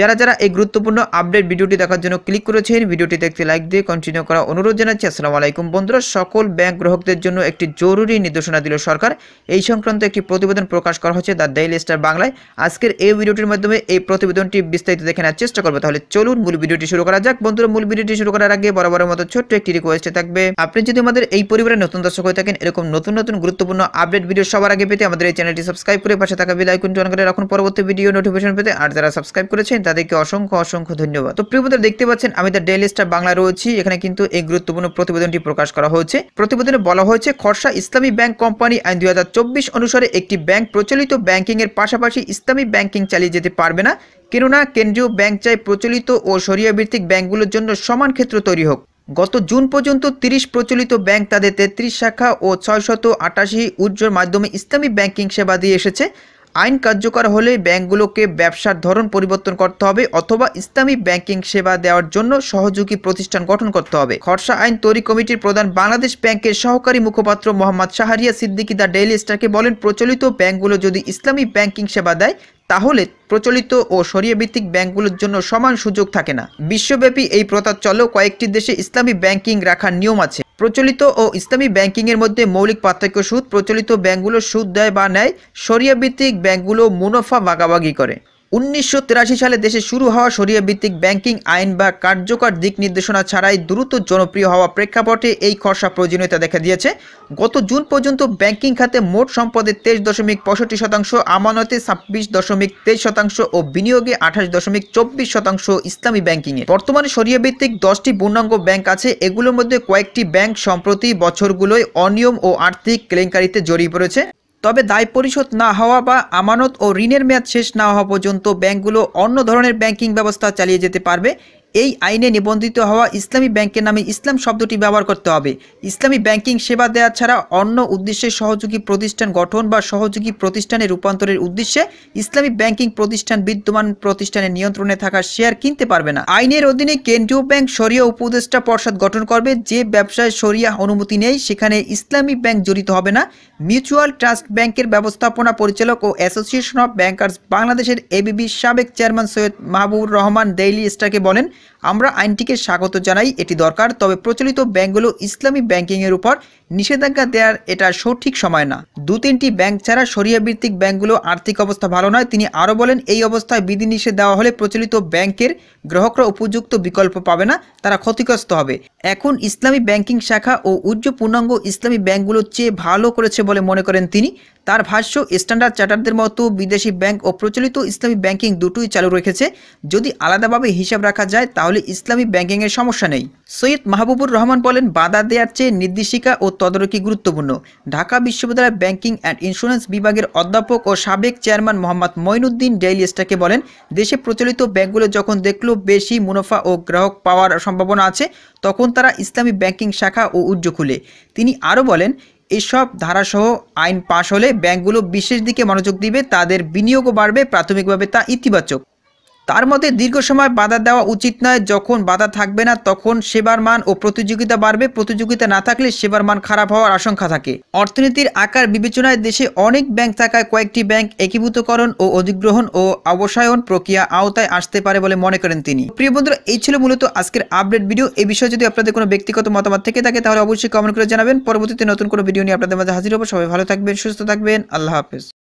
যারা যারা এই গুরুত্বপূর্ণ আপডেট ভিডিওটি দেখার জন্য ক্লিক করেছেন, ভিডিওটি দেখতে লাইক দিয়ে কন্টিনিউ করা অনুরোধ জানাচ্ছি। আসসালামু আলাইকুম বন্ধুরা, সকল ব্যাংক গ্রাহকদের জন্য একটি জরুরি নির্দেশনা দিল সরকার। এই সংক্রান্ত একটি প্রতিবেদন প্রকাশ করা হচ্ছে দ্য ডেইলি স্টার বাংলায়। আজকের এই ভিডিওটির মাধ্যমে এই প্রতিবেদনটি বিস্তারিত দেখে নেওয়ার চেষ্টা করবো। তাহলে চলুন মূল ভিডিওটি শুরু করা যাক। বন্ধুরা, মূল ভিডিওটি শুরু করার আগে বরাবরের মতো ছোট্ট একটি রিকোয়েস্ট থাকবে, আপনি যদি আমাদের এই পরিবারের নতুন দর্শক হয়ে থাকেন, এরকম নতুন নতুন গুরুত্বপূর্ণ আপডেট ভিডিও সবার আগে পেতে আমাদের এই চ্যানেলটি সাবস্ক্রাইব করে পাশে থাকা বেল আইকনটি অন করে রাখুন পরবর্তী ভিডিও নোটিফিকেশন পেতে। আর যারা সাবস্ক্রাইব করেছেন তাদেরকে অসংখ্য অসংখ্য ধন্যবাদ। তো প্রিয় বন্ধুরা, দেখতে পাচ্ছেন আমি দ্য ডেইলি স্টার বাংলা রয়েছি। এখানে কিন্তু এই গুরুত্বপূর্ণ প্রতিবেদনটি প্রকাশ করা হয়েছে। প্রতিবেদনে বলা হয়েছে, খরসা ইসলামী ব্যাংক কোম্পানি আইন 2024 অনুসারে একটি ব্যাংক প্রচলিত ব্যাংকিং এর পাশাপাশি ইসলামী ব্যাংকিং চালিয়ে যেতে পারবে না, কেননা কেন্দ্রীয় ব্যাংক চাই প্রচলিত ও শরিয়া ভিত্তিক ব্যাংকগুলোর জন্য সমান ক্ষেত্র তৈরি হোক। গত জুন পর্যন্ত 30 প্রচলিত ব্যাংক তাদের 33 শাখা ও 688 উজ্জ্বল মাধ্যমে ইসলামী ব্যাংকিং সেবা দিয়ে এসেছে। আইন কার্যকর হলে ব্যাংকগুলোকে ব্যবসার ধরন পরিবর্তন করতে হবে অথবা ইসলামী ব্যাংকিং সেবা দেওয়ার জন্য সহযোগী প্রতিষ্ঠান গঠন করতে হবে। খরসা আইন তৈরি কমিটির প্রধান বাংলাদেশ ব্যাংকের সহকারী মুখপাত্র মোহাম্মদ শাহরিয়ার সিদ্দিকী দ্য ডেইলি স্টারকে বলেন, প্রচলিত ব্যাংকগুলো যদি ইসলামী ব্যাংকিং সেবা দেয় তাহলে প্রচলিত ও শরিয়া ভিত্তিক ব্যাংকগুলোর জন্য সমান সুযোগ থাকে না। বিশ্বব্যাপী এই প্রথা চলেও কয়েকটি দেশে ইসলামী ব্যাংকিং রাখার নিয়ম আছে। প্রচলিত ও ইসলামী ব্যাংকিং এর মধ্যে মৌলিক পার্থক্য সুদ। প্রচলিত ব্যাংকগুলো সুদ দেয় বা নেয়, শরিয়া ভিত্তিক ব্যাংকগুলো মুনাফা ভাগাভাগি করে। 1983 সালে দেশে শুরু হওয়া শরিয়া ভিত্তিক ব্যাংকিং আইন বা কার্যকর দিক নির্দেশনা ছাড়াই দ্রুত জনপ্রিয় হওয়া প্রেক্ষাপটে এই খসড়া প্রয়োজনীয়তা দেখা দিয়েছে। গত জুন পর্যন্ত ব্যাংকিং খাতে মোট সম্পদের 23.65%, আমানতে 26.23% ও বিনিয়োগে 28.24% ইসলামী ব্যাংকিংয়ে। বর্তমানে শরিয়া ভিত্তিক 10টি পূর্ণাঙ্গ ব্যাংক আছে। এগুলোর মধ্যে কয়েকটি ব্যাংক সম্প্রতি বছরগুলোয় অনিয়ম ও আর্থিক কেলেঙ্কারিতে জড়িয়ে পড়েছে। তবে দায় পরিশোধ না হওয়া বা আমানত ও ঋণের মেয়াদ শেষ না হওয়া পর্যন্ত ব্যাংকগুলো অন্য ধরনের ব্যাংকিং ব্যবস্থা চালিয়ে যেতে পারবে। এই আইনে নিবন্ধিত হওয়া ইসলামী ব্যাংকের নামে ইসলাম শব্দটি ব্যবহার করতে হবে। ইসলামী ব্যাংকিং সেবা দেওয়া ছাড়া অন্য উদ্দেশ্যে সহযোগী প্রতিষ্ঠান গঠন বা সহযোগী প্রতিষ্ঠানে রূপান্তরের উদ্দেশ্যে ইসলামী ব্যাংকিং প্রতিষ্ঠান বিদ্যমান প্রতিষ্ঠানের নিয়ন্ত্রণে থাকা শেয়ার কিনতে পারবে না। আইনের অধীনে কেন্দ্রীয় ব্যাংক শরিয়া উপদেষ্টা পর্ষদ গঠন করবে। যে ব্যবসায় শরিয়া অনুমতি নেই সেখানে ইসলামী ব্যাংক জড়িত হবে না। মিউচুয়াল ট্রাস্ট ব্যাংকের ব্যবস্থাপনা পরিচালক ও অ্যাসোসিয়েশন অফ ব্যাংকার্স বাংলাদেশের এবিবির সাবেক চেয়ারম্যান সৈয়দ মাহবুবুর রহমান ডেইলি স্টারকে বলেন, আমরা আইনটিকে স্বাগত জানাই, এটি দরকার। তবে প্রচলিত ব্যাংকগুলো ইসলামী ব্যাংকিংয়ের উপর নিষেধাজ্ঞা দেওয়ার এটা সঠিক সময় না। 2-3টি ব্যাংক ছাড়া শরিয়া ভিত্তিক ব্যাংকগুলো আর্থিক অবস্থা ভালো নয়। তিনি আরও বলেন, এই অবস্থায় বিধিনিষেধ দেওয়া হলে প্রচলিত ব্যাংকের গ্রাহকরা উপযুক্ত বিকল্প পাবে না, তারা ক্ষতিগ্রস্ত হবে। এখন ইসলামী ব্যাংকিং শাখা ও উজ্জ্বল পূর্ণাঙ্গ ইসলামী ব্যাংকগুলোর চেয়ে ভালো করেছে বলে মনে করেন তিনি। তার ভাষ্য, স্ট্যান্ডার্ড চার্টারদের মতো বিদেশি ব্যাংক ও প্রচলিত ইসলামী ব্যাংকিং দুটোই চালু রেখেছে। যদি আলাদাভাবে হিসাব রাখা যায় তাহলে ইসলামী ব্যাংকিংয়ের সমস্যা নেই। সৈয়দ মাহবুবুর রহমান বলেন, বাধা দেওয়ার চেয়ে নির্দেশিকা ও তদারকি গুরুত্বপূর্ণ। ঢাকা বিশ্ববিদ্যালয়ের ব্যাংকিং অ্যান্ড ইন্স্যুরেন্স বিভাগের অধ্যাপক ও সাবেক চেয়ারম্যান মোহাম্মদ মঈনুদ্দিন ডেইলি স্টারকে বলেন, দেশে প্রচলিত ব্যাংকগুলো যখন দেখলো বেশি মুনাফা ও গ্রাহক পাওয়ার সম্ভাবনা আছে তখন তারা ইসলামী ব্যাংকিং শাখা ও উজ্জ্বল খুলে। তিনি আরও বলেন, এসব ধারাসহ আইন পাশ হলে ব্যাংকগুলো বিশেষ দিকে মনোযোগ দিবে, তাদের বিনিয়োগও বাড়বে। প্রাথমিকভাবে তা ইতিবাচক। তার মতে দীর্ঘ সময় বাধা দেওয়া উচিত নয়। যখন বাধা থাকবে না তখন সেবার মান ও প্রতিযোগিতা বাড়বে। প্রতিযোগিতা না থাকলে সেবার মান খারাপ হওয়ার আশঙ্কা থাকে। অর্থনীতির আকার বিবেচনায় দেশে অনেক ব্যাংক থাকায় কয়েকটি ব্যাংক একীভূতকরণ ও অধিগ্রহণ ও অবসায়ন প্রক্রিয়া আওতায় আসতে পারে বলে মনে করেন তিনি। প্রিয় বন্ধুরা, এই ছিল মূলত আজকের আপডেট ভিডিও। এই বিষয়ে যদি আপনাদের কোনো ব্যক্তিগত মতামত থেকে থাকে তাহলে অবশ্যই কমেন্ট করে জানাবেন। পরবর্তীতে নতুন কোনো ভিডিও নিয়ে আপনাদের মাঝে হাজির হবো। সবাই ভালো থাকবেন, সুস্থ থাকবেন। আল্লাহ হাফেজ।